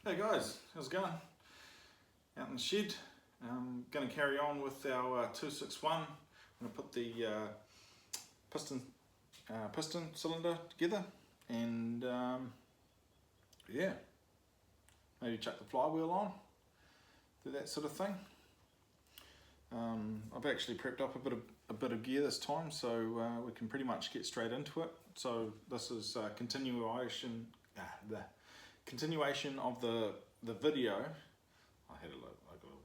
Hey guys, how's it going? Out in the shed. I'm going to carry on with our 261. I'm going to put the piston cylinder together and yeah, maybe chuck the flywheel on, do that sort of thing. I've actually prepped up a bit of gear this time, so we can pretty much get straight into it. So this is continuation of the video. I had a little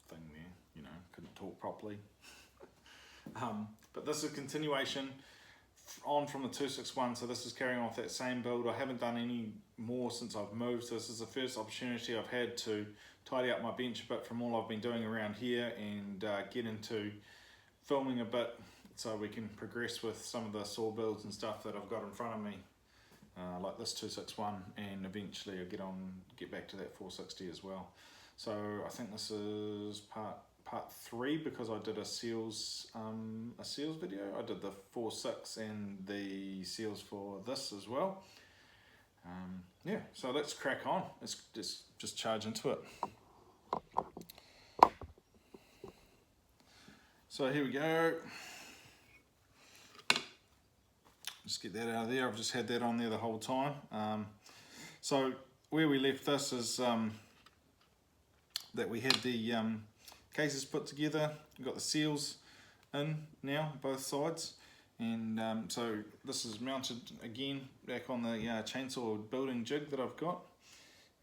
thing there, you know, couldn't talk properly. But this is a continuation on from the 261, so this is carrying off that same build. I haven't done any more since I've moved, so this is the first opportunity I've had to tidy up my bench a bit from all I've been doing around here and get into filming a bit so we can progress with some of the saw builds and stuff that I've got in front of me. Like this 261, and eventually I'll get back to that 460 as well. So I think this is part 3 because I did a seals video. I did the 4.6 and the seals for this as well. Yeah, so let's crack on. Let's just charge into it. So here we go. Just get that out of there. I've just had that on there the whole time. So where we left this is that we had the cases put together. We've got the seals in now, both sides. And so this is mounted again back on the chainsaw building jig that I've got.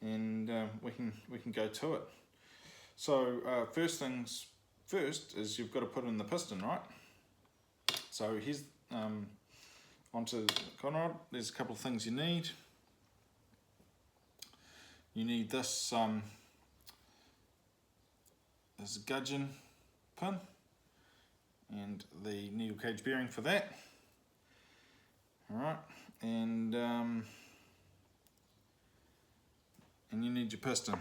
And we can go to it. So first things first is you've got to put in the piston, right? So here's onto Conrod. There's a couple of things you need. You need this gudgeon pin and the needle cage bearing for that. All right, and you need your piston.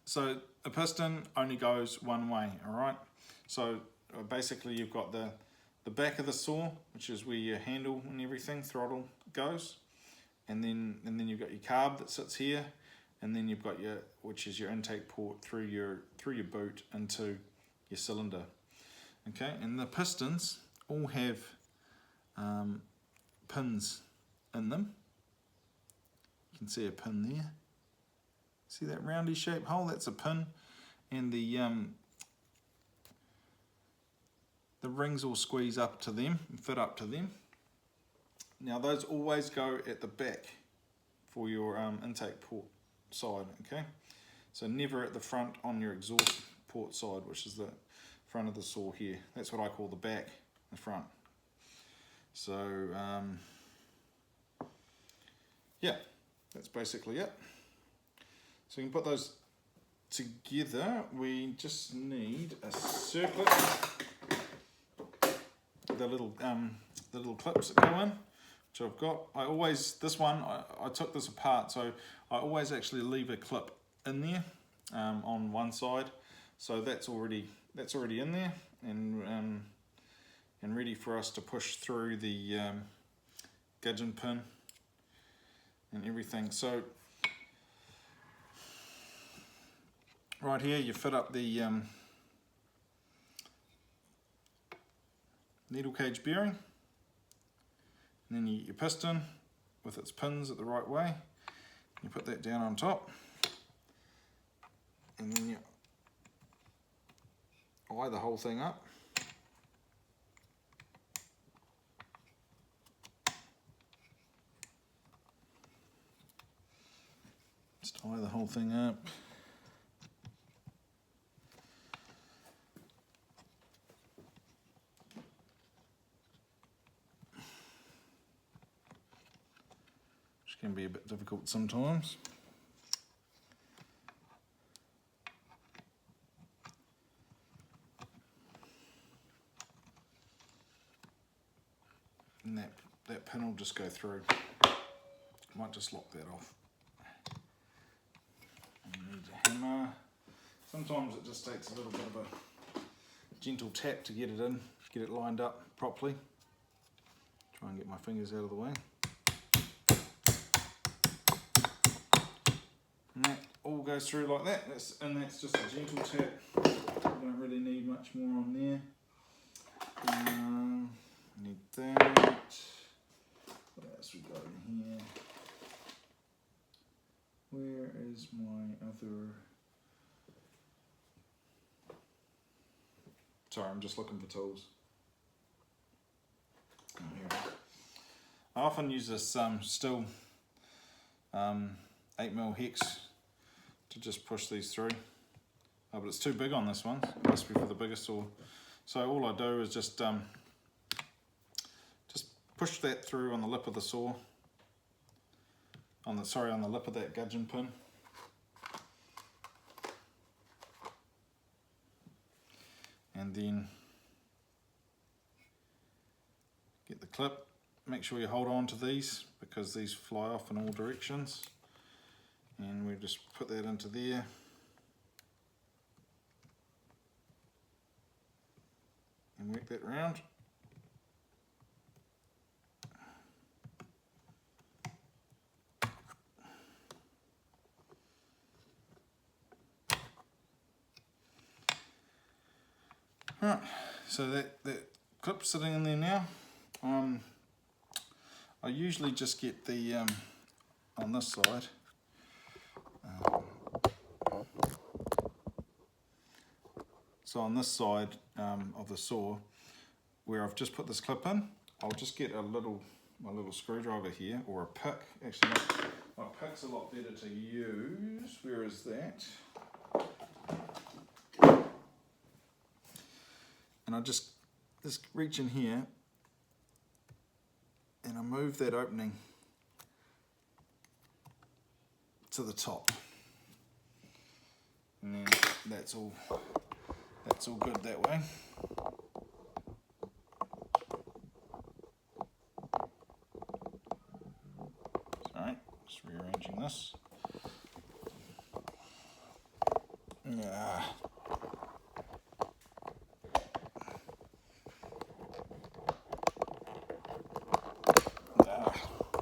So a piston only goes one way. All right. So basically, you've got the back of the saw, which is where your handle and everything, throttle goes, and then you've got your carb that sits here, and then you've got which is your intake port through your boot into your cylinder. Okay, and the pistons all have pins in them. You can see a pin there. See that roundy shaped hole? That's a pin, and the rings will squeeze up to them and fit up to them. Now those always go at the back for your intake port side, okay? So never at the front on your exhaust port side, which is the front of the saw here. That's what I call the back, the front. So yeah, that's basically it. So you can put those together. We just need a circlip. The little clips that go in, which I've got. I took this apart, so I always actually leave a clip in there on one side, so that's already in there and ready for us to push through the gudgeon pin and everything. So right here you fit up the needle cage bearing, and then your piston with its pins at the right way. You put that down on top, and then you eye the whole thing up. Just eye the whole thing up. Can be a bit difficult sometimes. And that pin will just go through. Might just lock that off. And you need a hammer. Sometimes it just takes a little bit of a gentle tap to get it in, get it lined up properly. Try and get my fingers out of the way. goes through like that, and that's just a gentle tap. You don't really need much more on there. Need that. What else we got in here? Where is my other... Sorry, I'm just looking for tools. Oh, here it is. I often use this Stihl 8mm hex to just push these through. Oh, but it's too big on this one. It must be for the bigger saw. So all I do is just push that through on the lip of the saw. On the lip of that gudgeon pin. And then get the clip. Make sure you hold on to these because these fly off in all directions. And we just put that into there. And work that round. Right, so that clip's sitting in there now. I usually just get the, on this side, so on this side of the saw, where I've just put this clip in, I'll just get my little screwdriver here, or a pick. Actually, my pick's a lot better to use. Where is that? And I just reach in here and I move that opening to the top. And then that's all good that way. Sorry, just rearranging this. Yeah.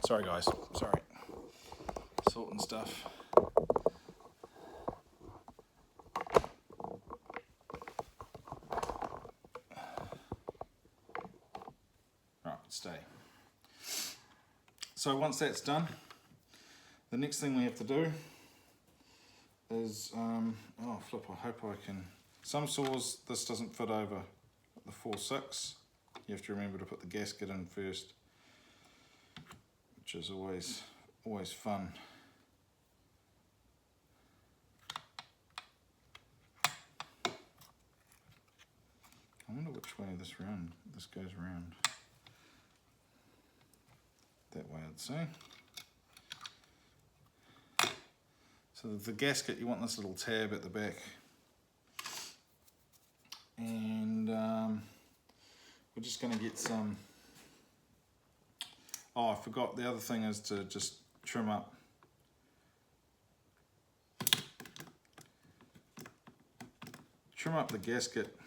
Sorry guys, sorry. Sorting stuff. Right, stay. So once that's done, the next thing we have to do is, oh flip, I hope I can. Some saws this doesn't fit over the 4/6. You have to remember to put the gasket in first, which is always fun. I wonder which way this goes around. That way I'd say. So the gasket, you want this little tab at the back. And we're just going to get some... Oh, I forgot, the other thing is to just trim up. Trim up the gasket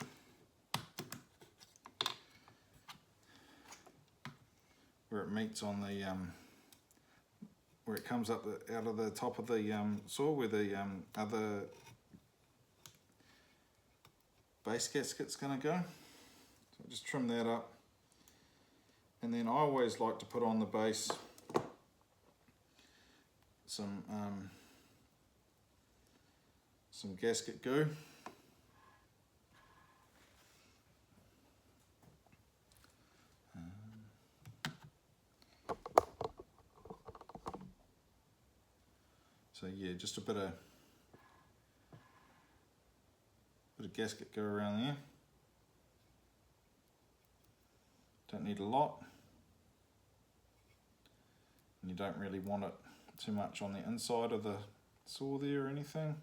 where it meets on the, where it comes up out of the top of the saw, where the other base gasket's going to go. So just trim that up. And then I always like to put on the base some gasket goo. So yeah, just a bit of gasket goo around there. Don't need a lot. And you don't really want it too much on the inside of the saw there or anything.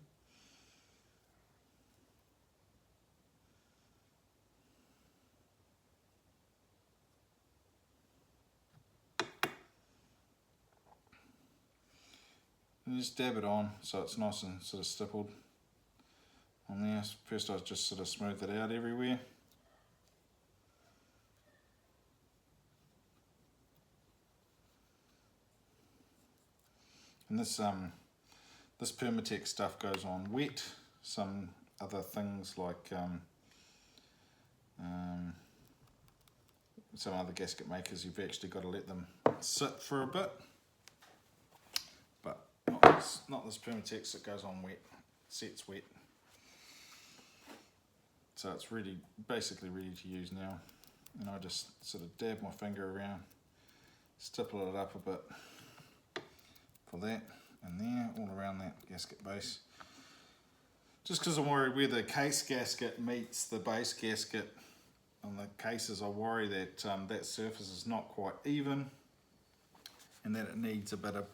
And you just dab it on so it's nice and sort of stippled on there. First I just sort of smooth it out everywhere. And this This Permatex stuff goes on wet. Some other things like some other gasket makers, you've actually got to let them sit for a bit. But not this Permatex, it goes on wet, sets wet. So it's really, basically ready to use now. And I just sort of dab my finger around, stipple it up a bit for that and there, all around that gasket base. Just because I'm worried where the case gasket meets the base gasket on the cases, I worry that that surface is not quite even and that it needs a bit of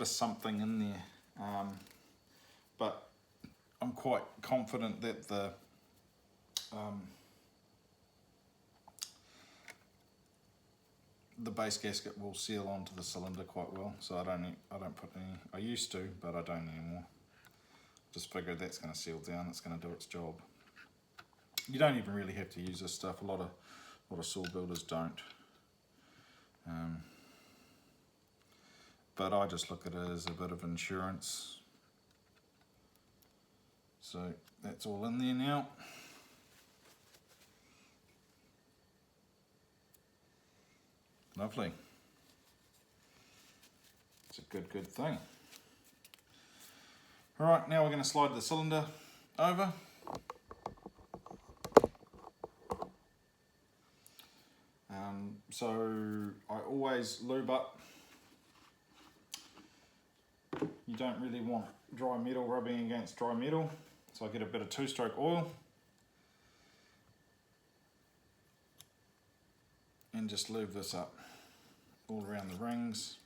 something in there. But I'm quite confident that the base gasket will seal onto the cylinder quite well. So I don't put any. I used to, but I don't anymore. Just figured that's going to seal down. It's going to do its job. You don't even really have to use this stuff. A lot of saw builders don't. But I just look at it as a bit of insurance. So that's all in there now. Lovely. It's a good thing. All right, now we're going to slide the cylinder over. So I always lube up. You don't really want dry metal rubbing against dry metal. So I get a bit of 2-stroke oil and just lube this up all around the rings,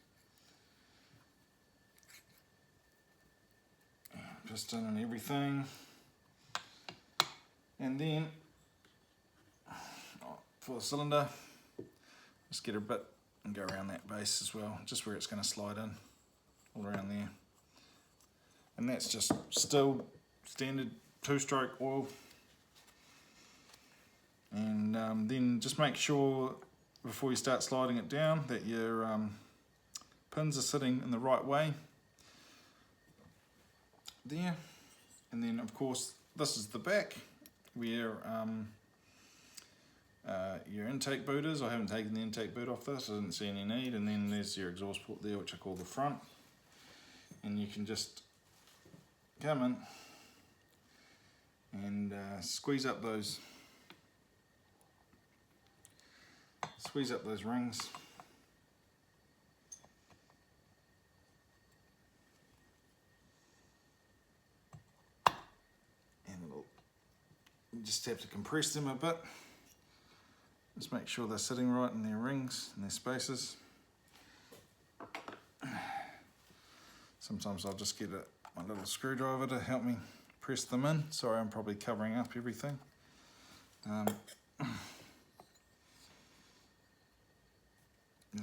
piston and everything. And then for the cylinder, just get a bit and go around that base as well, just where it's going to slide in, all around there. And that's just Stihl standard 2-stroke oil. And then just make sure before you start sliding it down that your pins are sitting in the right way there. And then of course this is the back where your intake boot is. I haven't taken the intake boot off this, I didn't see any need. And then there's your exhaust port there, which I call the front. And you can just come in and squeeze up those rings. And you just have to compress them a bit. Just make sure they're sitting right in their rings and their spaces. Sometimes I'll just get my little screwdriver to help me press them in. Sorry, I'm probably covering up everything. As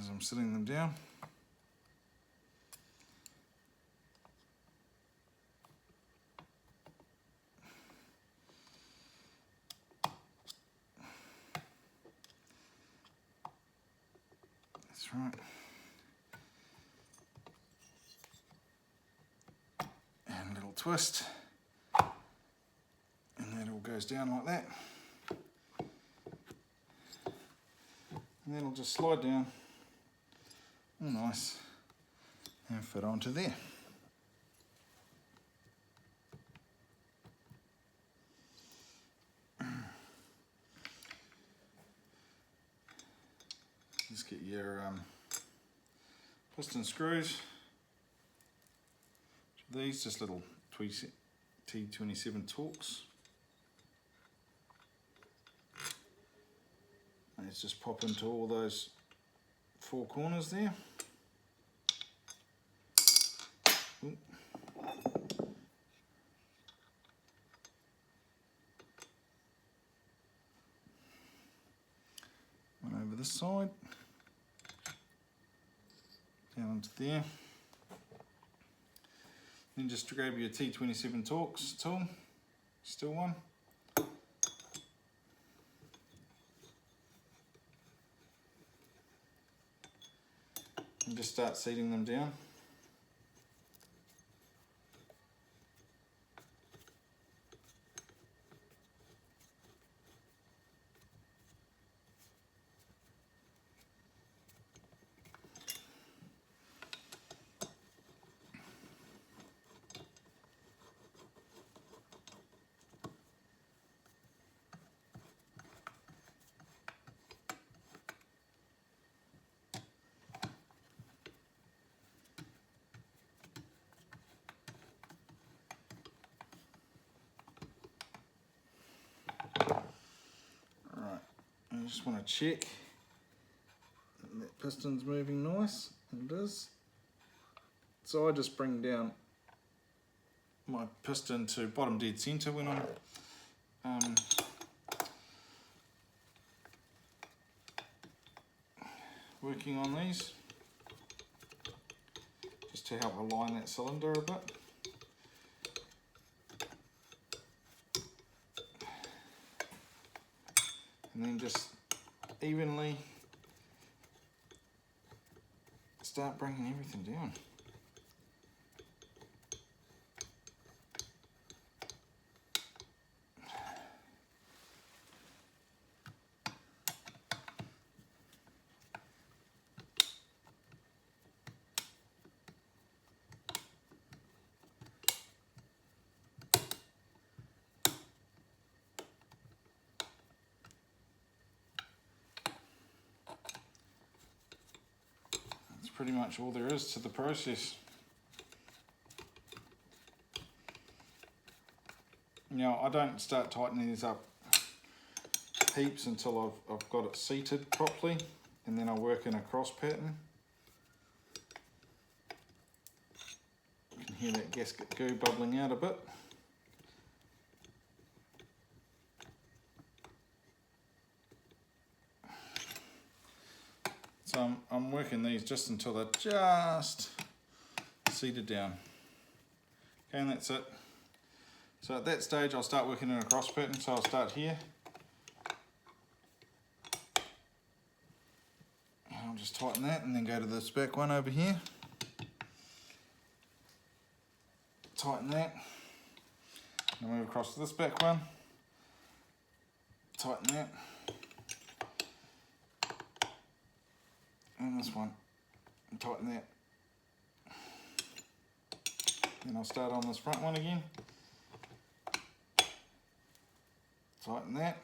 I'm sitting them down. That's right. And a little twist. And that all goes down like that. And then it'll just slide down. All nice. And fit onto there. Just get your piston screws. These just little T27 Torx. And let's just pop into all those 4 corners there. Ooh. One over this side. Down into there. Then just grab your T27 Torx tool, Stihl one. And just start seating them down. just want to check that piston's moving nice, and it is. So I just bring down my piston to bottom dead centre when I'm working on these, just to help align that cylinder a bit. And then just evenly start bringing everything down. Pretty much all there is to the process. Now I don't start tightening these up heaps until I've got it seated properly, and then I work in a cross pattern. You can hear that gasket goo bubbling out a bit. So I'm working these just until they're just seated down. Okay, and that's it. So at that stage I'll start working in a cross pattern. So I'll start here. And I'll just tighten that and then go to this back one over here. Tighten that. And move across to this back one. Tighten that. And this one, and tighten that. Then I'll start on this front one again. Tighten that.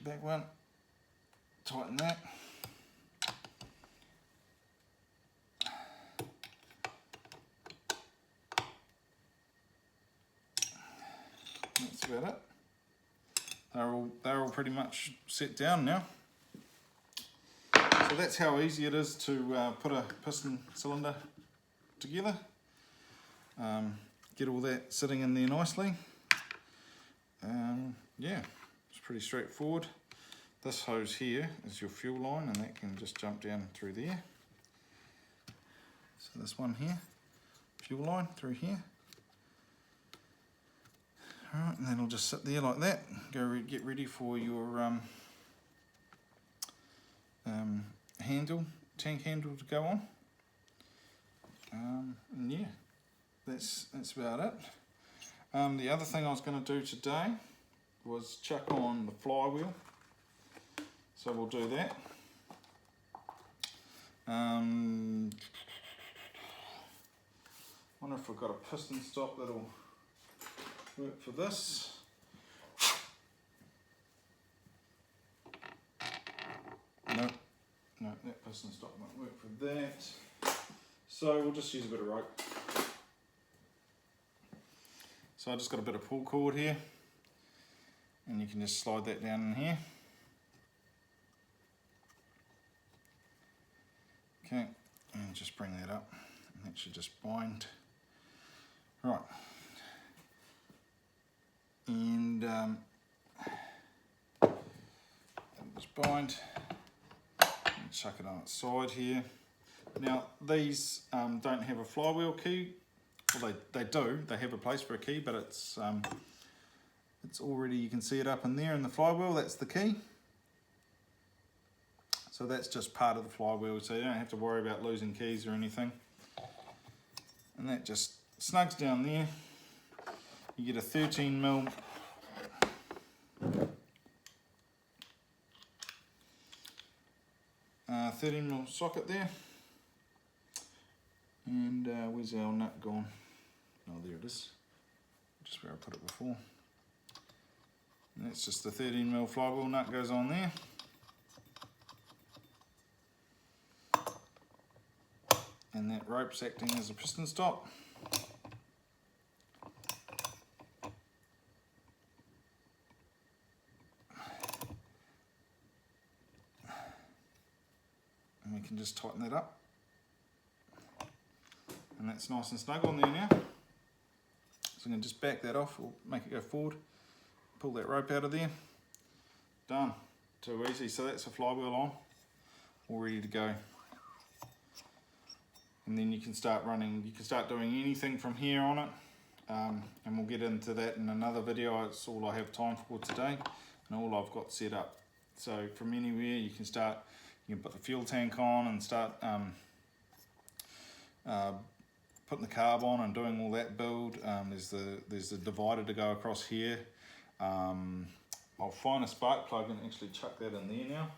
Back one, tighten that. That's about it. They're all pretty much set down now. So that's how easy it is to put a piston cylinder together. Get all that sitting in there nicely. Yeah, it's pretty straightforward. This hose here is your fuel line, and that can just jump down through there. So this one here, fuel line through here. Alright, and then it'll just sit there like that. Get ready for your tank handle to go on. And yeah, that's about it. The other thing I was going to do today was chuck on the flywheel. So we'll do that. Wonder if I've got a piston stop that'll work for this. No, that piston stop won't work for that. So we'll just use a bit of rope. So I just got a bit of pull cord here, and you can just slide that down in here. Okay, and just bring that up, and that should just bind. Right, and just bind. Chuck it on its side here. Now these don't have a flywheel key. Well, they do. They have a place for a key, but it's already, you can see it up in there in the flywheel. That's the key. So that's just part of the flywheel, so you don't have to worry about losing keys or anything. And that just snugs down there. You get a 13mm socket there, and where's our nut gone? Oh, there it is, just where I put it before. And that's just the 13mm flywheel nut goes on there. And that rope's acting as a piston stop. can just tighten that up. And that's nice and snug on there now. So I'm going to just back that off, or make it go forward, pull that rope out of there. Done. Too easy. So that's the flywheel on, all ready to go. And then you can start running, you can start doing anything from here on it. And we'll get into that in another video. It's all I have time for today and all I've got set up. So from anywhere you can start, you can put the fuel tank on and start putting the carb on and doing all that build. There's the divider to go across here. I'll find a spark plug and actually chuck that in there now.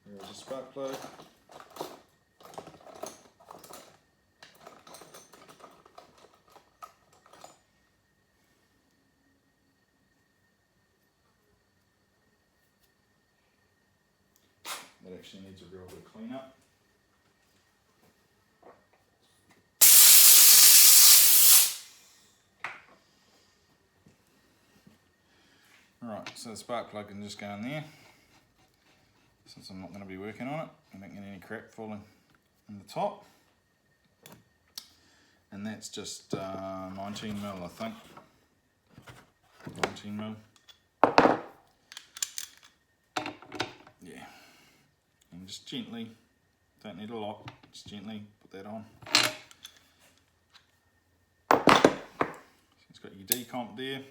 There's a spark plug. That actually needs a real good clean up. Alright, so the spark plug can just go in there, since I'm not going to be working on it. I don't get any crap falling in the top. And that's just 19 mil, I think. 19 mil. Yeah. And just gently, don't need a lot, just gently put that on. So it's got your decomp there.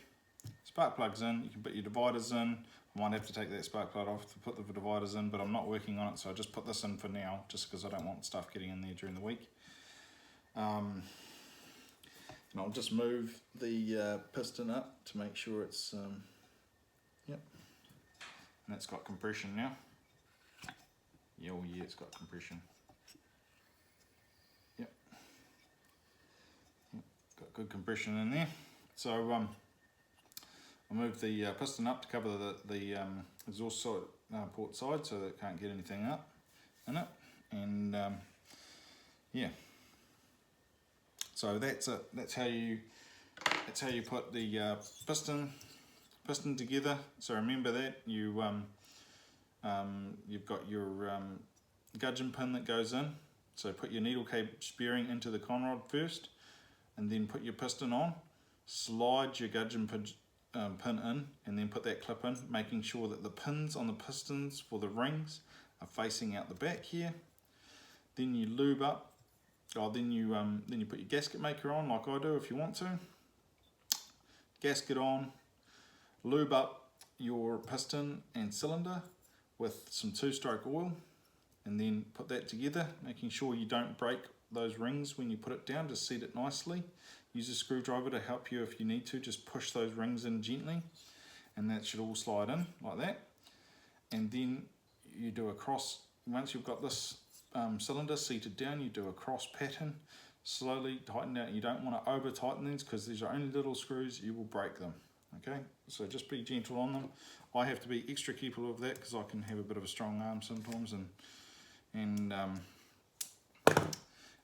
Spark plugs in, you can put your dividers in. I might have to take that spark plug off to put the dividers in, but I'm not working on it, so I just put this in for now, just because I don't want stuff getting in there during the week. And I'll just move the piston up to make sure it's, yep, and it's got compression now. Yeah, oh yeah, it's got compression. Yep, got good compression in there. So I'll move the piston up to cover the exhaust port side so that it can't get anything up in it. And yeah, so that's it. That's how you put the piston together. So remember that you've got your gudgeon pin that goes in. So put your needle cage bearing into the conrod first, and then put your piston on. Slide your gudgeon pin in, and then put that clip in, making sure that the pins on the pistons for the rings are facing out the back here. Then you lube up, then you put your gasket maker on, like I do if you want to. Gasket on, lube up your piston and cylinder with some 2-stroke oil, and then put that together, making sure you don't break those rings when you put it down. Just seat it nicely. Use a screwdriver to help you if you need to. Just push those rings in gently, and that should all slide in like that. And then you do a cross. Once you've got this cylinder seated down, you do a cross pattern. Slowly tighten out. You don't want to over tighten these, because these are only little screws. You will break them. Okay, so just be gentle on them. I have to be extra careful of that because I can have a bit of a strong arm sometimes and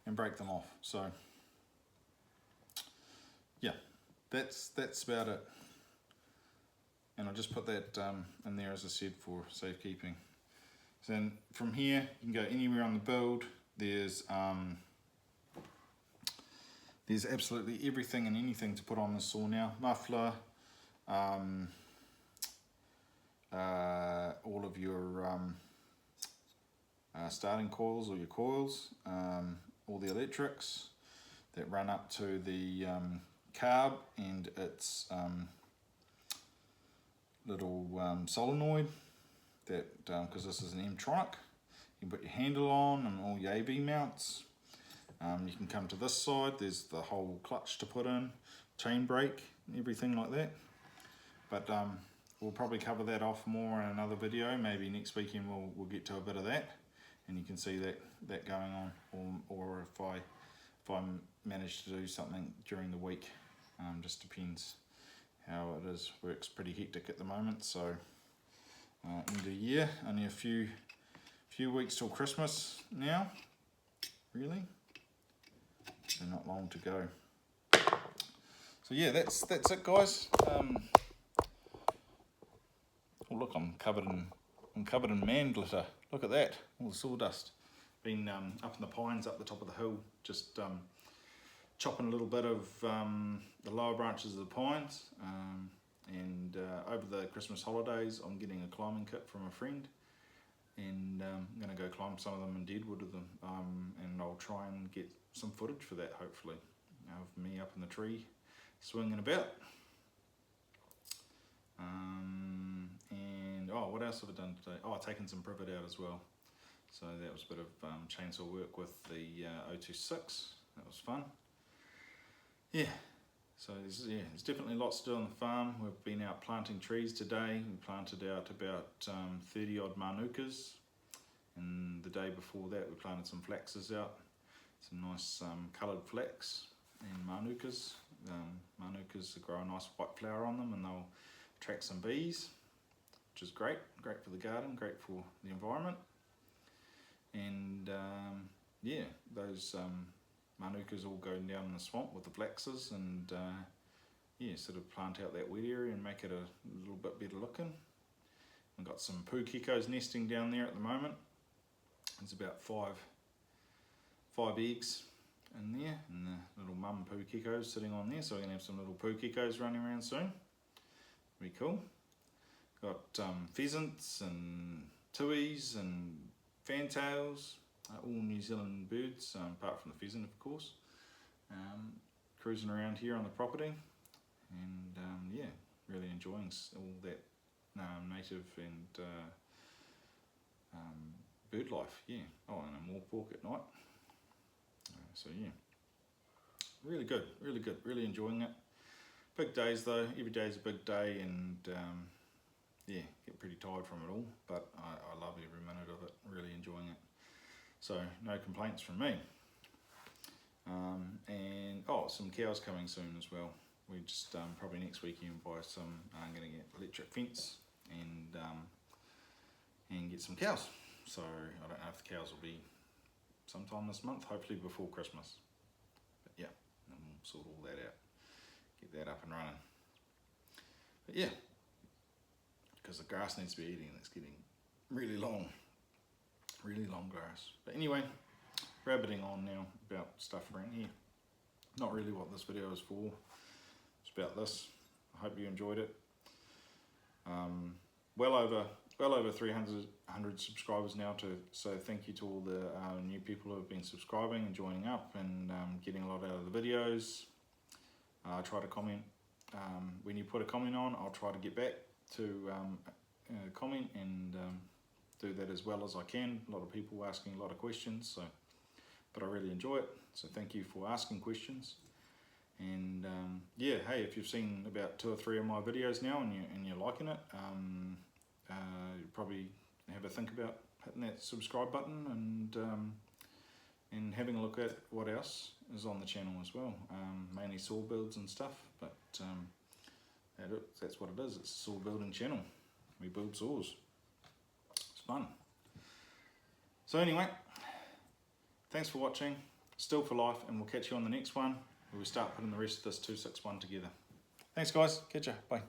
break them off. So yeah, that's about it. And I'll just put that in there, as I said, for safekeeping. So then from here you can go anywhere on the build. There's absolutely everything and anything to put on the saw now. Muffler, all of your starting coils or your coils, all the electrics that run up to the carb and its little solenoid, that because this is an M-tronic, you can put your handle on and all your AB mounts. You can come to this side, there's the whole clutch to put in, chain brake, everything like that. But we'll probably cover that off more in another video. Maybe next weekend we'll get to a bit of that, and you can see that going on, or if I manage to do something during the week. Just depends how it is. Work's pretty hectic at the moment, so end of the year, only a few weeks till Christmas now, really, so not long to go. So yeah, that's it, guys. Oh look, I'm covered in man glitter. Look at that, all the sawdust. Been up in the pines up the top of the hill, just chopping a little bit of the lower branches of the pines, and over the Christmas holidays I'm getting a climbing kit from a friend, and I'm going to go climb some of them in Deadwood with them, and I'll try and get some footage for that hopefully, of me up in the tree swinging about. And oh, what else have I done today? Oh, I've taken some privet out as well, so that was a bit of chainsaw work with the 026. That was fun. Yeah, so there's definitely lots to do on the farm. We've been out planting trees today. We planted out about 30 odd manukas, and the day before that we planted some flaxes out, some nice coloured flax and manukas. Manukas grow a nice white flower on them, and they'll attract some bees, which is great for the garden, great for the environment. And yeah, those manukas all go down in the swamp with the flaxes, and yeah, sort of plant out that wet area and make it a little bit better looking. We've got some poo geckos nesting down there at the moment. There's about five eggs in there, and the little mum poo geckos sitting on there, so we're going to have some little poo geckos running around soon. Pretty cool. Got pheasants and tuis and fantails, all New Zealand birds, apart from the pheasant of course, cruising around here on the property, and yeah, really enjoying all that native and bird life, yeah. Oh, and a moorpork at night. So yeah, really good, really enjoying it. Big days though, every day is a big day, and yeah, get pretty tired from it all, but I love every minute of it, really enjoying it. So no complaints from me. And oh, some cows coming soon as well. We just probably next weekend buy some. I'm going to get electric fence and get some cows. So I don't know if the cows will be sometime this month, hopefully before Christmas. But yeah, and we'll sort all that out, get that up and running. But yeah, because the grass needs to be eating, it's getting really long grass. But anyway, rabbiting on now about stuff around here. Not really what this video is for. It's about this. I hope you enjoyed it. Well over 300 subscribers now, so thank you to all the new people who have been subscribing and joining up, and getting a lot out of the videos. I try to comment when you put a comment on. I'll try to get back to comment and do that as well as I can. A lot of people asking a lot of questions, but I really enjoy it, so thank you for asking questions. And yeah, hey, if you've seen about 2 or 3 of my videos now and you're liking it, you probably have a think about hitting that subscribe button, and having a look at what else is on the channel as well. Mainly saw builds and stuff, but that's what it is. It's a saw building channel. We build saws. It's fun. So anyway, thanks for watching. Stihl for life, and we'll catch you on the next one where we start putting the rest of this 261 together. Thanks guys, catch ya, bye.